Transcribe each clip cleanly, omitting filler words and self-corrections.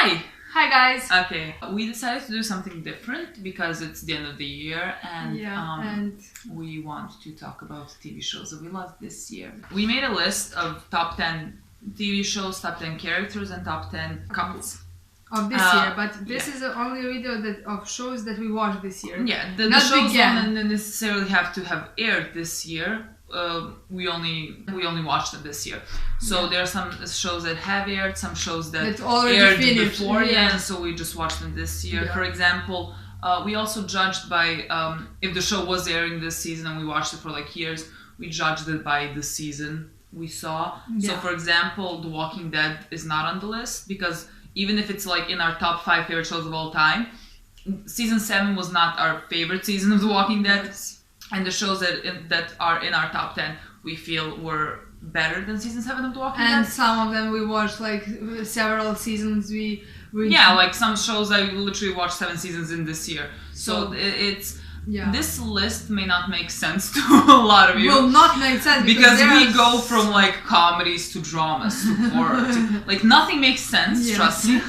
Hi! Hi guys! Okay, we decided to do something different because it's the end of the year and we want to talk about TV shows that we loved this year. We made a list of top 10 TV shows, top 10 characters, and top 10 couples. Of this year, but this is only a video of shows that we watched this year. Yeah, the shows don't necessarily have to have aired this year. We only watched them this year. So there are some shows that have aired, some shows that aired before, and so we just watched them this year. For example, we also judged by if the show was airing this season and we watched it for like years, we judged it by the season we saw. So for example, The Walking Dead is not on the list because even if it's like in our top 5 favorite shows of all time, season 7 was not our favorite season of The Walking Dead. And the shows that are in our top 10 we feel were better than season 7 of The Walking Dead. And some of them we watched like several seasons. Like some shows I literally watched 7 seasons in this year. So it's this list may not make sense to a lot of you. Will not make sense because we go from like comedies to dramas to horror to, like nothing makes sense. Trust me.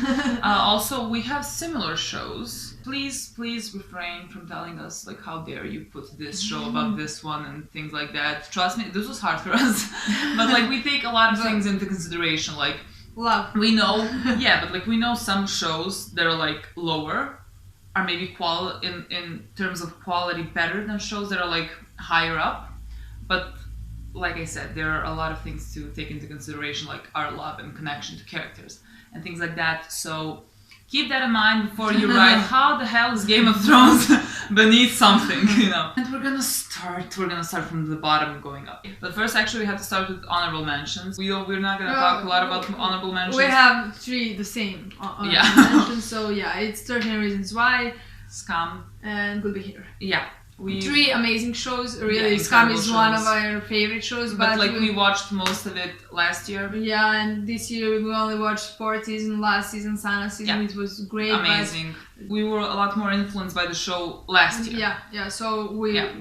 Also, we have similar shows. Please refrain from telling us like how dare you put this show above this one and things like that. Trust me, this was hard for us, but like we take a lot of things into consideration. Like love, we know, but like we know some shows that are like lower are maybe in terms of quality better than shows that are like higher up. But like I said, there are a lot of things to take into consideration, like our love and connection to characters and things like that. So keep that in mind before you write, how the hell is Game of Thrones beneath something, you know? And we're gonna start from the bottom going up. But first, actually, we have to start with honorable mentions. We're not gonna talk a lot about honorable mentions. We have 3 the same honorable mentions, so it's 13 Reasons Why, Scam, and Good Behavior. Yeah. 3 amazing shows, really. Scam is one of our favorite shows. But like we watched most of it last year. Yeah, and this year we only watched 4th season, last season, Sana season. It was great. Amazing. We were a lot more influenced by the show last year. Yeah, so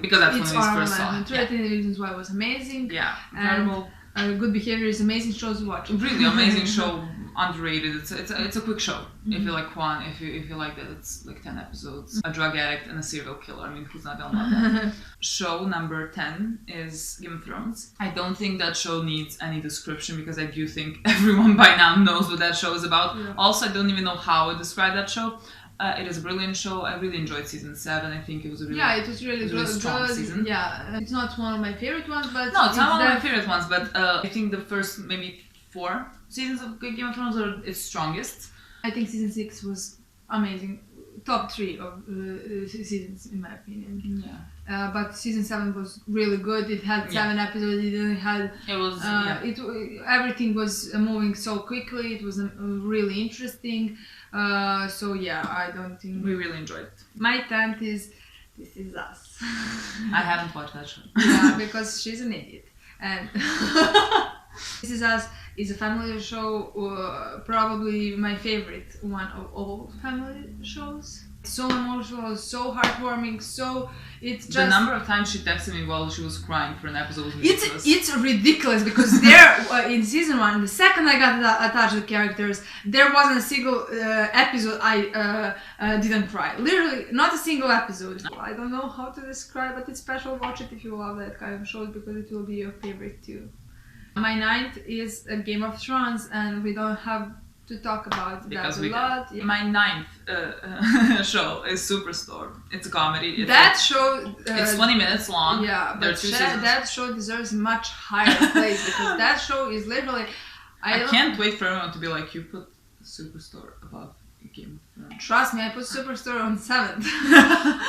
because that's when we first saw it. 13 Reasons Why was amazing. Yeah, incredible. And Good Behavior is amazing show to watch. Really amazing show. Underrated. It's a quick show. If you like one, if you like that, it's like 10 episodes. A drug addict and a serial killer. I mean, who's not gonna love that? Show number 10 is Game of Thrones. I don't think that show needs any description because I do think everyone by now knows what that show is about. Also, I don't even know how I describe that show. It is a brilliant show. I really enjoyed season 7. I think it was a really it was really strong season. Yeah, it's not one of my favorite ones, but no, it's not one of my favorite ones. But I think the first maybe 4 seasons of Game of Thrones are its strongest. I think season 6 was amazing. Top 3 of seasons in my opinion. Yeah. But season 7 was really good. It had 7 episodes. It had. It was. Everything was moving so quickly. It was really interesting. I don't think we really enjoyed it. My 10th is This Is Us. I haven't watched that show. Yeah, because she's an idiot. And This Is Us is a family show, probably my favorite one of all family shows. So emotional, so heartwarming, so it's just... The number of times she texted me while she was crying for an episode was ridiculous. It's ridiculous because there, in season 1, the second I got attached to the characters, there wasn't a single episode I didn't cry. Literally, not a single episode. I don't know how to describe, but it's special. Watch it if you love that kind of shows because it will be your favorite too. My 9th is Game of Thrones, and we don't have to talk about that a lot. Yeah. My 9th show is Superstore. It's a comedy. Show... it's 20 minutes long. Yeah, but that show deserves much higher place because that show is literally... I can't wait for everyone to be like, you put Superstore above Game of Thrones. Trust me, I put Superstore on 7th.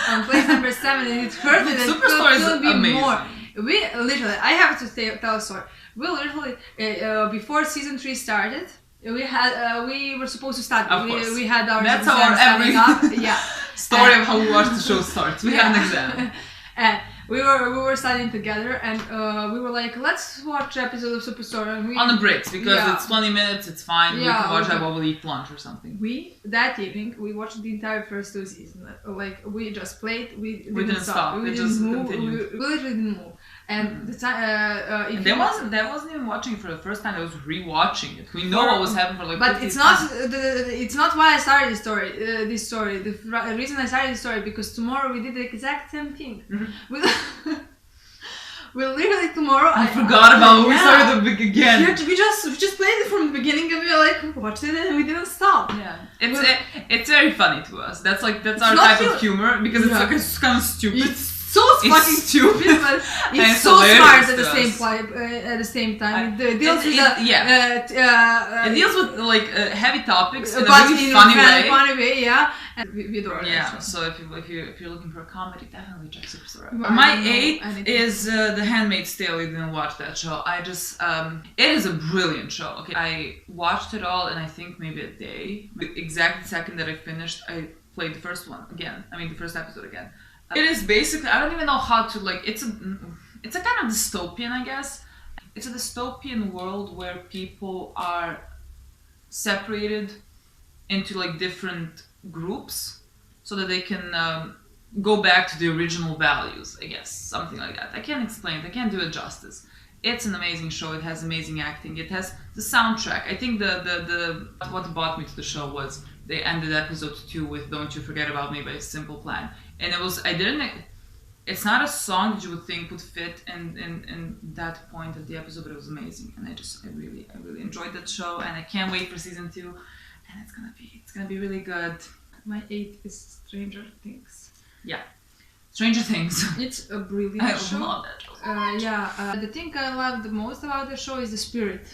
On place number 7, and it hurt me that Superstore is amazing. More. We literally... I have to tell a story. We literally... before season 3 started... We were supposed to start. We had our That's how every story of how we watch the show starts. We had an exam. And we were studying together, and we were like, let's watch an episode of Superstore. And on the breaks, because it's 20 minutes, it's fine. We can watch that while we eat lunch or something. That evening, we watched the entire first 2 seasons. Like, we just played, we didn't stop. We just move. continued. We literally didn't move. And that wasn't even watching it for the first time. I was rewatching it. We know what was happening for like. But it's not why I started this story. The reason I started this story because tomorrow we did the exact same thing. We literally tomorrow. I forgot about we started the big again. We just played it from the beginning and we were like watched it and we didn't stop. Yeah, it's very funny to us. That's our type of humor because it's kind of stupid. It's fucking stupid, but it's so smart at the same time. It deals it deals with like heavy topics in a but really in funny way. Yeah. And we adore it. Yeah, so if you're looking for a comedy, definitely check Superstore. My 8th is The Handmaid's Tale. You didn't watch that show. I just it is a brilliant show. Okay, I watched it all in I think maybe a day. The exact second that I finished, I played the first one again. I mean the first episode again. It is basically, I don't even know how to like. It's a kind of dystopian, I guess. It's a dystopian world where people are separated into like different groups so that they can go back to the original values, I guess, something like that. I can't explain it. I can't do it justice. It's an amazing show. It has amazing acting. It has the soundtrack. I think what brought me to the show was they ended episode 2 with "Don't You Forget About Me" by Simple Plan, and it's not a song that you would think would fit in that point of the episode, but it was amazing, and I really enjoyed that show, and I can't wait for season 2, and it's gonna be really good. My 8th is Stranger Things. Yeah. Stranger Things. It's a brilliant show. I love that show. The thing I love the most about the show is the spirit.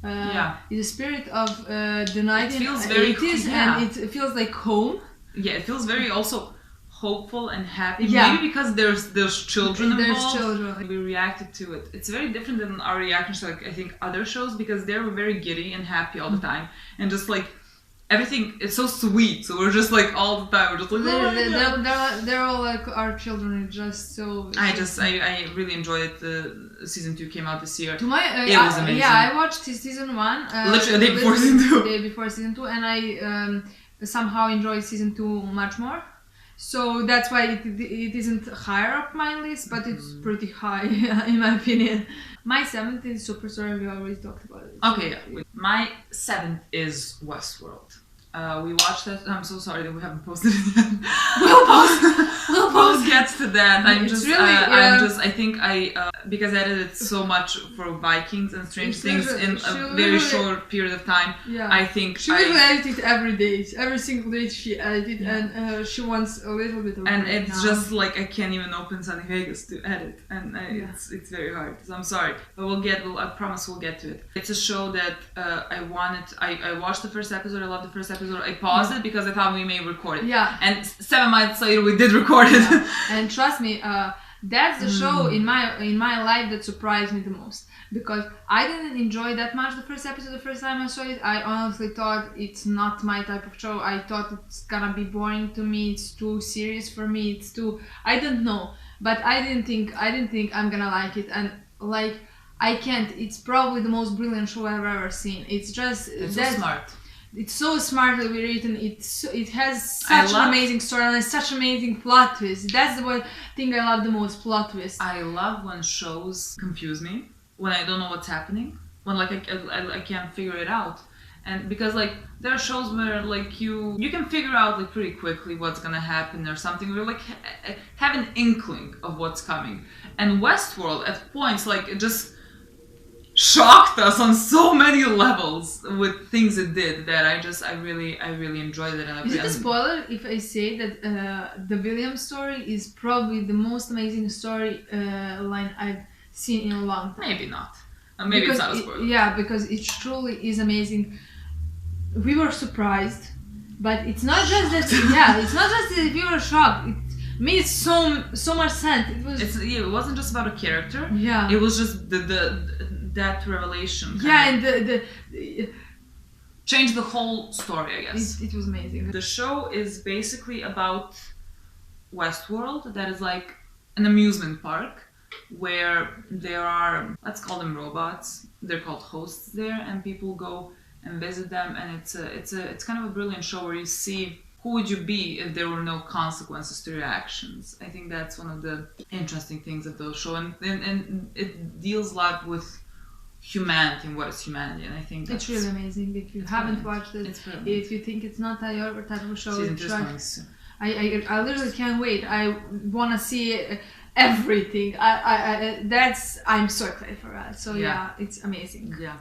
Is the spirit of the 1980s, and it feels like home. Yeah, it feels very also hopeful and happy. Yeah. Maybe because there's children involved. There's children. We reacted to it. It's very different than our reactions to like I think other shows because they were very giddy and happy all the time and just like. Everything is so sweet, so we're just like all the time. We're just like they're all like our children. It's just so. I really enjoyed it. The season 2 came out this year. It was amazing. Yeah, I watched season 1. Literally the day before season 2. The day before season 2, and I somehow enjoyed season 2 much more. So that's why it isn't higher up my list, but it's pretty high in my opinion. My 7th is Superstore. We already talked about it. Okay, yeah. My 7th is Westworld. We watched that. I'm so sorry that we haven't posted it yet. We'll get to that. I think because I edited so much for Vikings and Strange Things in a very short period of time. Yeah. I think she will edit it every day. Every single day she edited, and she wants a little bit of. And it's just like I can't even open Sunny Vegas to edit, and it's very hard. So I'm sorry, but I promise we'll get to it. It's a show that I watched the first episode. I loved the first episode. I paused it because I thought we may record it. Yeah. And 7 months later we did record it. Yeah. And trust me, that's the show in my life that surprised me the most. Because I didn't enjoy that much the first episode the first time I saw it. I honestly thought it's not my type of show. I thought it's gonna be boring to me. It's too serious for me. I don't know. But I didn't think I'm gonna like it. And like I can't. It's probably the most brilliant show I've ever seen. It's so smart. It's so smartly written. It has such an amazing story and such amazing plot twist. That's the thing I love the most, plot twist. I love when shows confuse me, when I don't know what's happening, when like I can't figure it out. And because like there are shows where like you can figure out like pretty quickly what's gonna happen or something, or like have an inkling of what's coming. And Westworld at points like it just shocked us on so many levels with things it did that I really enjoyed it. Is it a spoiler if I say that the Williams story is probably the most amazing story line I've seen in a long time? Maybe not. Maybe it's not a spoiler. Because it truly is amazing. We were surprised, but it's not just that. It's not just that we were shocked. It made so much sense. It wasn't just about a character. Yeah. It was just that revelation. And the changed the whole story, I guess. It was amazing. The show is basically about Westworld, that is like an amusement park where there are, let's call them robots. They're called hosts there, and people go and visit them, and it's kind of a brilliant show where you see who would you be if there were no consequences to your actions? I think that's one of the interesting things of those shows, and it deals a lot with humanity and what is humanity, and I think it's really amazing. If you haven't watched it, if you think it's not your type of show, I literally can't wait. I want to see everything. I'm so excited for that. So yeah, it's amazing. Yeah.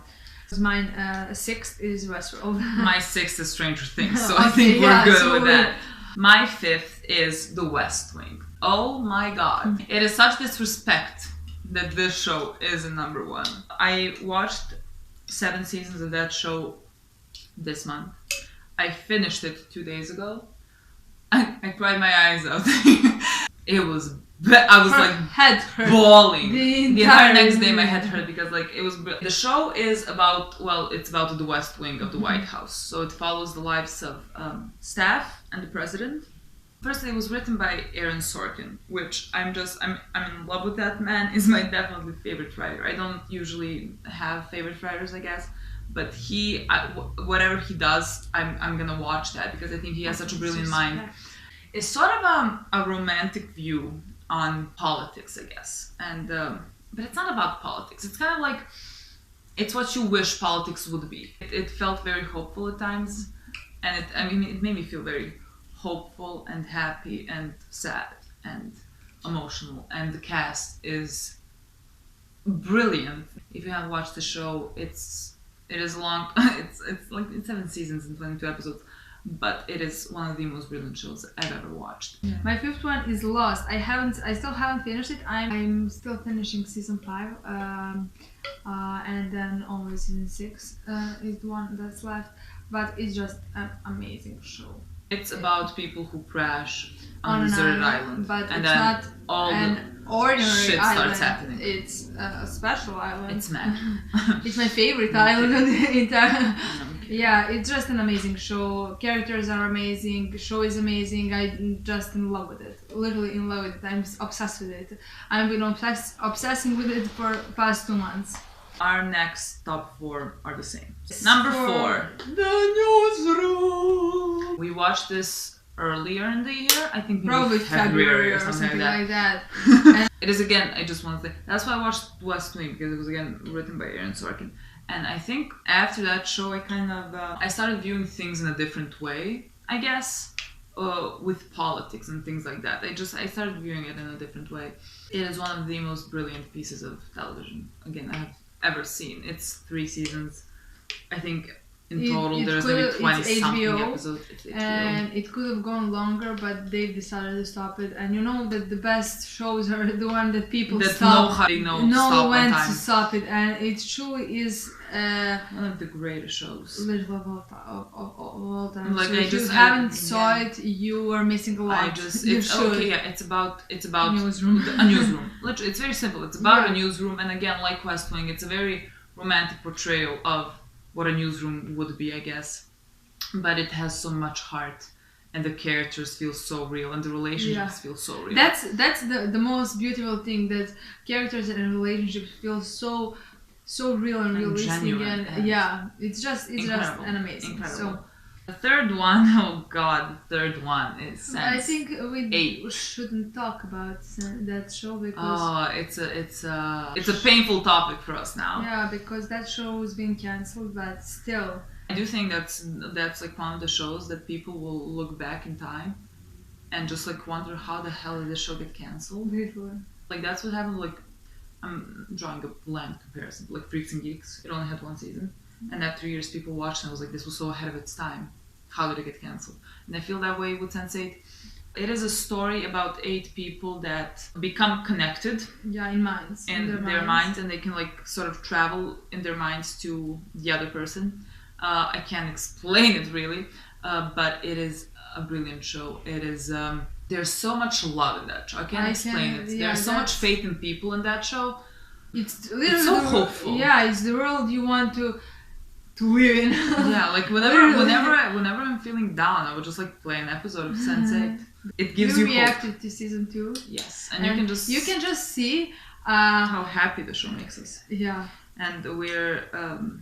Mine sixth is Westworld. My sixth is Stranger Things, so I think we're good with that. My fifth is The West Wing. Oh my god. It is such disrespect that this show is a number one. I watched 7 seasons of that show this month. I finished it 2 days ago. I cried my eyes out. It was I was head hurt. Bawling. The entire next day my head hurt because it was... The show is about, it's about the West Wing of the White House. So it follows the lives of staff and the president. Firstly, it was written by Aaron Sorkin, which I'm in love with that man. He's my definitely favorite writer. I don't usually have favorite writers, I guess. But whatever he does, I'm gonna watch that because I think he has such a brilliant mind. It's sort of a romantic view on politics, I guess, but it's not about politics. It's kind of it's what you wish politics would be. It felt very hopeful at times, and it made me feel very hopeful and happy and sad and emotional. And the cast is brilliant. If you haven't watched the show, it is long. It's 7 seasons and 22 episodes. But it is one of the most brilliant shows I've ever watched. Yeah. My fifth one is Lost. I still haven't finished it. I'm still finishing season 5, and then only season 6 is the one that's left. But it's just an amazing show. It's about people who crash on a deserted island, but and it's not an ordinary shit island. Starts happening. It's a special island. It's mad. It's my favorite island in the entire. Yeah, it's just an amazing show. Characters are amazing. The show is amazing. I'm just in love with it. Literally in love with it. I'm obsessed with it. I've been obsessing with it for past 2 months. Our next top 4 are the same. Number 4, The Newsroom. We watched this earlier in the year. I think probably February or something like that. It is, again, I just want to say, that's why I watched West Wing, because it was, again, written by Aaron Sorkin. And I think after that show, I kind of I started viewing things in a different way, I guess, with politics and things like that. I started viewing it in a different way. It is one of the most brilliant pieces of television, again, I have ever seen. It's 3 seasons. I think in total there's maybe 20-something episodes. And it could have gone longer, but they've decided to stop it. And you know that the best shows are the one that people know when to stop it. And it truly is one of the greatest shows. Literally of all time. So if you haven't saw it, you are missing a lot. It's about a newsroom. A newsroom. Literally, it's very simple. It's about a newsroom, and again, like West Wing, it's a very romantic portrayal of what a newsroom would be, I guess. But it has so much heart, and the characters feel so real, and the relationships feel so real. That's the most beautiful thing, that characters and relationships feel so real and realistic, genuine, and it's just an amazing. Incredible. So the third one, oh god, the third one is Sense8. I think we shouldn't talk about that show because it's a painful topic for us now. Yeah, because that show has been cancelled, but still. I do think that's like one of the shows that people will look back in time and just like wonder how the hell did this show get cancelled. Literally. Like that's what happened. Like I'm drawing a bland comparison. Like Freaks and Geeks, it only had 1 season. And after years, people watched and I was like, this was so ahead of its time. How did it get cancelled? And I feel that way with Sense8. It is a story about 8 people that become connected. Yeah, in minds. In their minds. And they can like sort of travel in their minds to the other person. I can't explain it really, but it is a brilliant show. It is... there's so much love in that show. I can't explain it. There's so much faith in people in that show. It's so hopeful. Yeah, it's the world you want to live in. Yeah, like whenever I'm feeling down, I would just like play an episode of Sense8. It gives you hope. Reacted to season 2. Yes, and you can just see how happy the show makes us. Yeah, and we're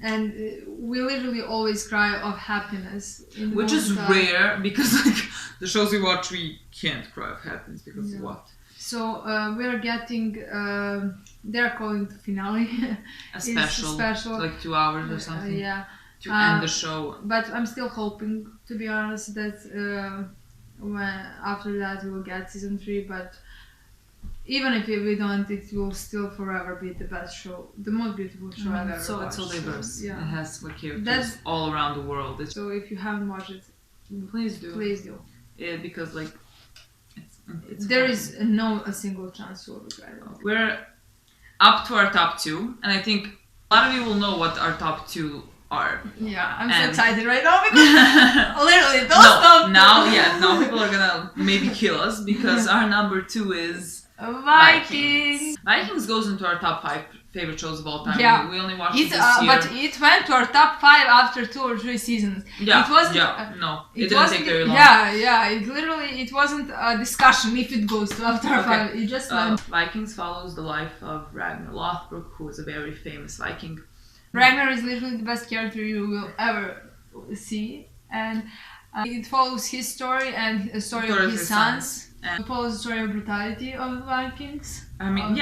and we literally always cry of happiness, which is rare because like the shows we watch we can't cry of happiness because of what. So we're getting they're calling the finale a special like 2 hours or something to end the show, but I'm still hoping, to be honest, that when after that we will get season 3, but even if we don't, it will still forever be the best show, the most beautiful show I've ever watched. It's so diverse. Yeah. It has like characters all around the world. So if you haven't watched it, please do. Yeah, because like it's there is a single chance to regret it. We're up to our top 2, and I think a lot of you will know what our top 2 are. Yeah, I'm so excited right now because literally now people are gonna maybe kill us because our number 2 is Vikings. Vikings goes into our top 5 favorite shows of all time. Yeah. We only watched it this year. But it went to our top 5 after 2 or 3 seasons. Yeah. It wasn't. It didn't take very long. Yeah. It wasn't a discussion if it goes to after 5. It just went. Vikings follows the life of Ragnar Lothbrok, who is a very famous Viking. Ragnar is literally the best character you will ever see, and it follows his story and the story of his sons. It follows the story of brutality of Vikings. I mean,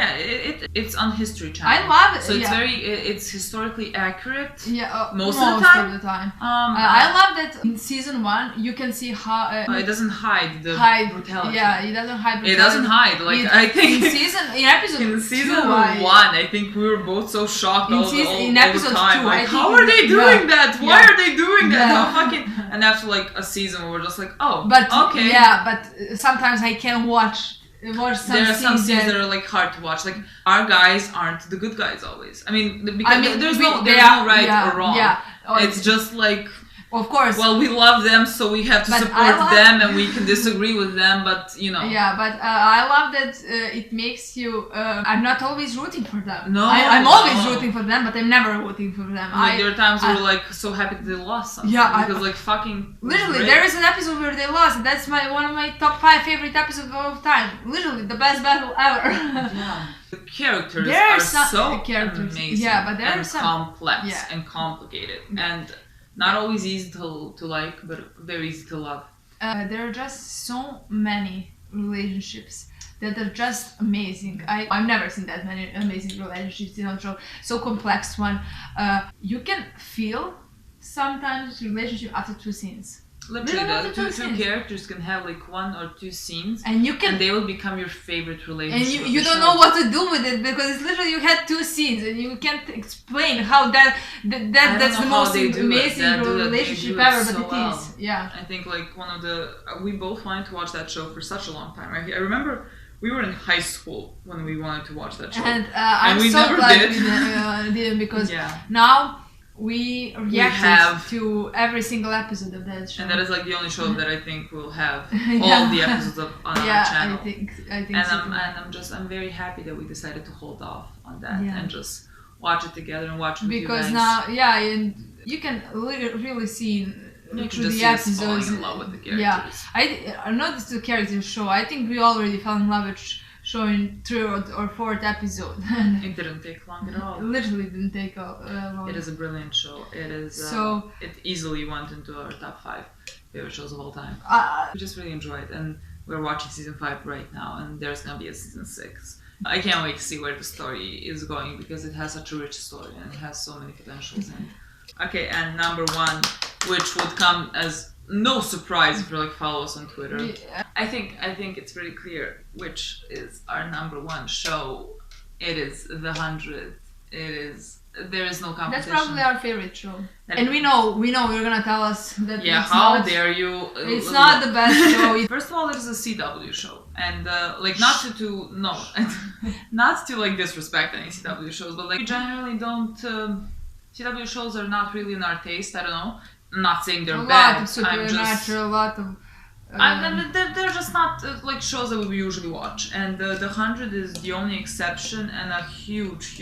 it's on History Channel. I love it. So it's historically accurate. Yeah, most of the time. I love that in season 1 you can see how it doesn't hide the brutality. Yeah, it doesn't hide brutality. It doesn't hide. Like I think in episode 2, 1, I think we were both so shocked all the time. 2, like, how are they doing that? Why are they doing that? How fucking? And after like a season, we were just like, okay. Yeah, but sometimes I can watch some there are some scenes that are like hard to watch. Like our guys aren't the good guys always. I mean, there's no right or wrong. Yeah. It's just like, of course. Well, we love them, so we have to support them, and we can disagree with them. But Yeah, but I love that it makes you. I'm not always rooting for them. No, I'm always rooting for them, but I'm never rooting for them. There are times we were like so happy that they lost something. Yeah, because like fucking. Literally, there is an episode where they lost. That's one of my top 5 favorite episodes of all time. Literally, the best battle ever. Yeah. The characters are so amazing. Yeah, but there are some complex and complicated and. Not always easy to like, but very easy to love. There are just so many relationships that are just amazing. I've never seen that many amazing relationships in a show. So complex one. You can feel sometimes relationship after 2 scenes. Literally, the two characters can have like 1 or 2 scenes, and they will become your favorite relationship. And you don't know what to do with it because it's literally you had 2 scenes and you can't explain how that's the most amazing relationship ever, but it is. Yeah. I think like one of the we both wanted to watch that show for such a long time. I remember we were in high school when we wanted to watch that show, and I'm so glad we didn't because now. We reacted to every single episode of that show. And that is like the only show that I think will have all the episodes on our channel. I think and so. I'm very happy that we decided to hold off on that and just watch it together and watch it with you guys. Because now, and you can really see through the episodes. Falling in love with the characters. Yeah, I'm not just the character show. I think we already fell in love with showing 3rd or 4th episode. It didn't take long at all. It literally didn't take long. It is a brilliant show. It is. It easily went into our top 5 favorite shows of all time. We just really enjoyed it, and we're watching season 5 right now, and there's gonna be a season 6. I can't wait to see where the story is going because it has such a rich story and it has so many potentials. Okay, and number 1, which would come as no surprise if you follow us on Twitter. Yeah. I think it's pretty clear which is our number 1 show. It is The 100. There is no competition. That's probably our favorite show. And we know you're gonna tell us that. Yeah, how dare you? It's not the best show. First of all, it is a CW show, and not to disrespect any CW shows, but we generally don't. CW shows are not really in our taste. I don't know. I'm not saying they're bad. A lot of supernatural, a lot of. They're just not shows that we usually watch, and The 100 is the only exception, and a huge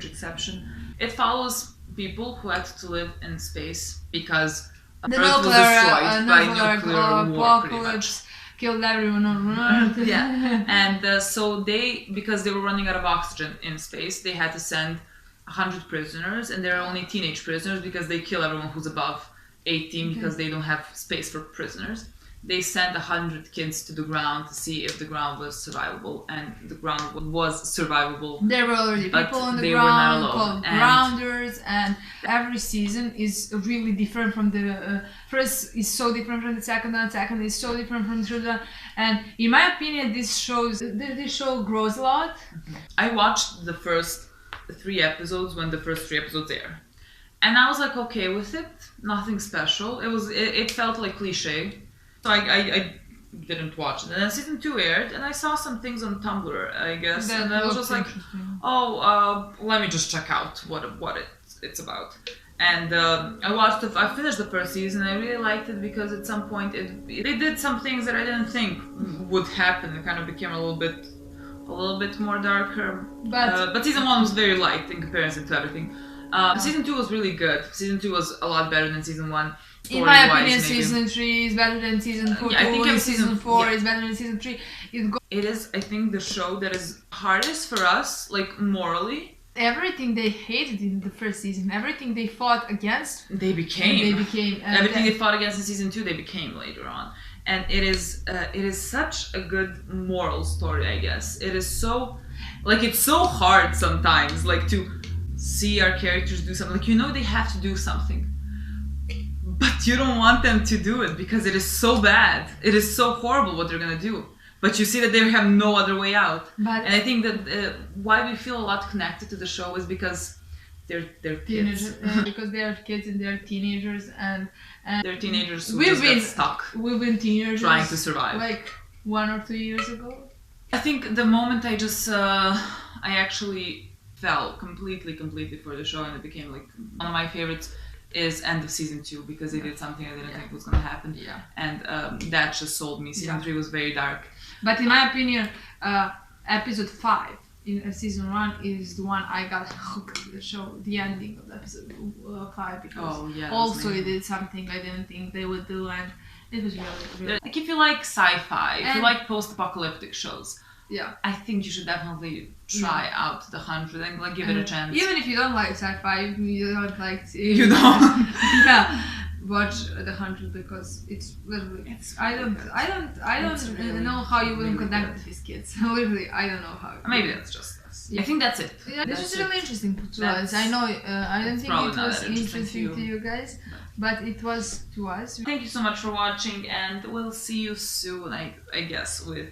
exception. It follows people who had to live in space because the Earth was destroyed by nuclear war, pretty much. Killed everyone on Earth. Yeah, and so because they were running out of oxygen in space, they had to send 100 prisoners, and they're only teenage prisoners because they kill everyone who's above 18 because they don't have space for prisoners. They sent 100 kids to the ground to see if the ground was survivable, and the ground was survivable. There were already people on the ground called grounders, and every season is really different from the first is so different from the second, and second is so different from the third. And in my opinion, this show grows a lot. I watched the first 3 episodes when the first 3 episodes aired, and I was like okay with it, nothing special. It felt like cliche. So I didn't watch it. And then season 2 aired, and I saw some things on Tumblr, I guess, and I was just like, let me just check out what it's about. And I finished the first season, and I really liked it because at some point they did some things that I didn't think would happen. It kind of became a little bit more darker. But season 1 was very light in comparison to everything. Season 2 was really good. Season 2 was a lot better than season 1. In my opinion, season 3 is better than season 4. I think season 4 is better than season 3. It is, I think, the show that is hardest for us, like morally. Everything they hated in the first season, everything they fought against, they became. Everything they fought against in season 2, they became later on. And it is such a good moral story, I guess. It is so, like, it's so hard sometimes, like, to see our characters do something. Like, they have to do something. But you don't want them to do it because it is so bad. It is so horrible what they're gonna do. But you see that they have no other way out. And I think that why we feel a lot connected to the show is because they're kids. Because they are kids and they're teenagers and they're teenagers who just got stuck. We've been teenagers trying to survive. Like 1 or 2 years ago. I think the moment I actually fell completely for the show, and it became like one of my favorites, is end of season 2 because they did something I didn't think was going to happen. Yeah. And that just sold me. Season 3 was very dark. But in my opinion, episode 5 in season 1 is the one I got hooked to the show. The ending of episode 5 because also it did something I didn't think they would do, and it was really. Like if you like sci-fi, if you like post-apocalyptic shows, I think you should definitely try out The 100 and like give it a chance. Even if you don't like sci-fi, you don't like. You don't. Watch The 100 because it's literally. I don't know how you wouldn't connect with these kids. Literally, I don't know how. Maybe that's just us. I think that's it. Yeah, this was really interesting to us. I know. I don't think it was interesting to you guys, but it was to us. Thank you so much for watching, and we'll see you soon. I guess with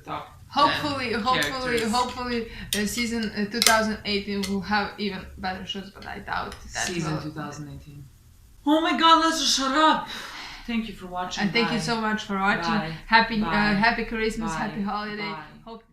top. Hopefully, season 2018 will have even better shows, but I doubt that. Season 2018. Oh my God! Let's just shut up. Thank you for watching. And thank you so much for watching. Bye. Happy Christmas, happy holiday. Bye. Hope